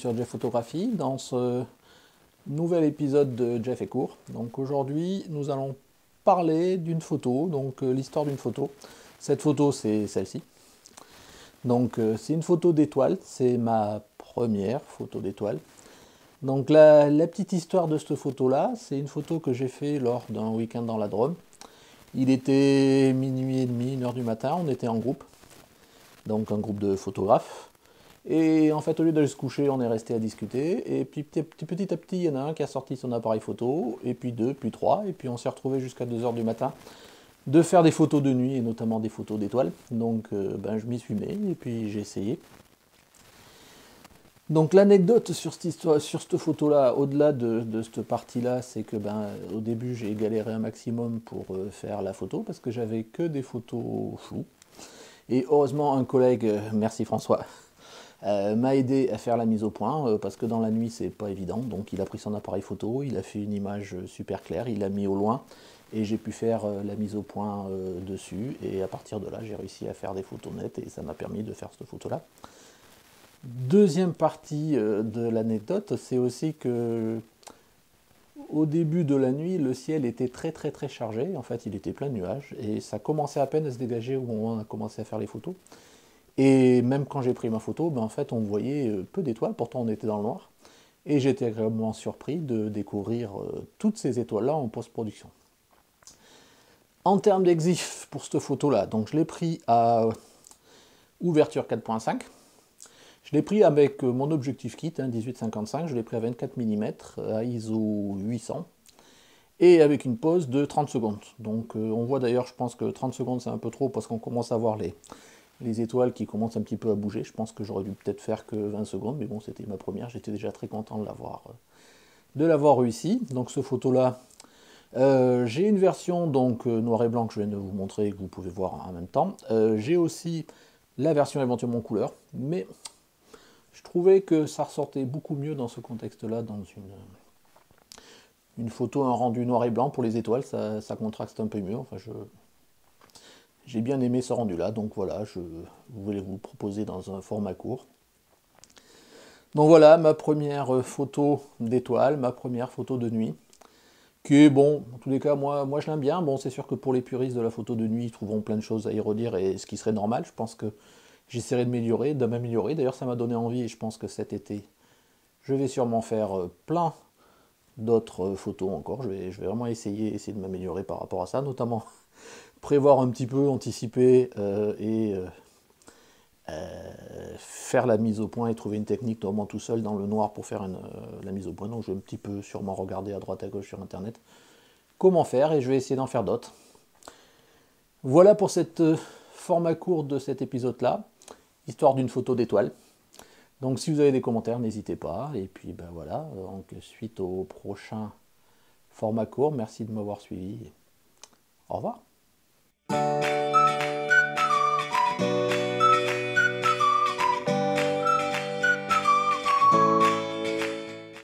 sur Jeff Photographie dans ce nouvel épisode de Jeff et Court. Donc aujourd'hui nous allons parler d'une photo, donc l'histoire d'une photo. Cette photo c'est celle-ci. Donc c'est une photo d'étoile, c'est ma première photo d'étoile. Donc la petite histoire de cette photo là, c'est une photo que j'ai fait lors d'un week-end dans la Drôme. Il était minuit et demi, 1h du matin, on était en groupe, donc un groupe de photographes. Et en fait, au lieu d'aller se coucher, on est resté à discuter. Et puis petit à petit, il y en a un qui a sorti son appareil photo, et puis deux, puis trois. Et puis on s'est retrouvé jusqu'à 2h du matin de faire des photos de nuit, et notamment des photos d'étoiles. Donc je m'y suis mis, et puis j'ai essayé. Donc l'anecdote sur cette photo-là, au-delà de cette partie-là, c'est que au début, j'ai galéré un maximum pour faire la photo, parce que j'avais que des photos floues. Et heureusement, un collègue, merci François, m'a aidé à faire la mise au point, parce que dans la nuit c'est pas évident. Donc il a pris son appareil photo, il a fait une image super claire, il l'a mis au loin et j'ai pu faire la mise au point dessus, et à partir de là j'ai réussi à faire des photos nettes et ça m'a permis de faire cette photo là. Deuxième partie de l'anecdote, c'est aussi que au début de la nuit le ciel était très chargé, en fait il était plein de nuages et ça commençait à peine à se dégager au moment où on a commencé à faire les photos. Et même quand j'ai pris ma photo, en fait, on voyait peu d'étoiles, pourtant on était dans le noir. Et j'étais agréablement surpris de découvrir toutes ces étoiles-là en post-production. En termes d'exif pour cette photo-là, donc je l'ai pris à ouverture 4.5. Je l'ai pris avec mon objectif kit, 18-55, je l'ai pris à 24 mm, à ISO 800. Et avec une pause de 30 secondes. Donc on voit d'ailleurs, je pense que 30 secondes c'est un peu trop parce qu'on commence à voir les étoiles qui commencent un petit peu à bouger. Je pense que j'aurais dû peut-être faire que 20 secondes, mais bon, c'était ma première, j'étais déjà très content de l'avoir réussi. Donc ce photo-là, j'ai une version donc noir et blanc que je viens de vous montrer et que vous pouvez voir en même temps. J'ai aussi la version éventuellement couleur, mais je trouvais que ça ressortait beaucoup mieux dans ce contexte-là, dans une photo, un rendu noir et blanc pour les étoiles, ça contraste un peu mieux. Enfin, j'ai bien aimé ce rendu-là, donc voilà, je voulais vous le proposer dans un format court. Donc voilà, ma première photo d'étoile, ma première photo de nuit, qui est bon, en tous les cas, moi je l'aime bien. Bon, c'est sûr que pour les puristes de la photo de nuit, ils trouveront plein de choses à y redire, et ce qui serait normal, je pense que j'essaierai de m'améliorer. D'ailleurs, ça m'a donné envie, et je pense que cet été, je vais sûrement faire plein d'autres photos encore. Je vais vraiment essayer de m'améliorer par rapport à ça, notamment prévoir un petit peu, anticiper et faire la mise au point et trouver une technique normalement tout seul dans le noir pour faire la mise au point. Donc je vais un petit peu sûrement regarder à droite à gauche sur internet comment faire, et je vais essayer d'en faire d'autres. Voilà pour cette format court de cet épisode là, histoire d'une photo d'étoile. Donc si vous avez des commentaires, n'hésitez pas. Et puis voilà, donc suite au prochain format court, merci de m'avoir suivi. Au revoir.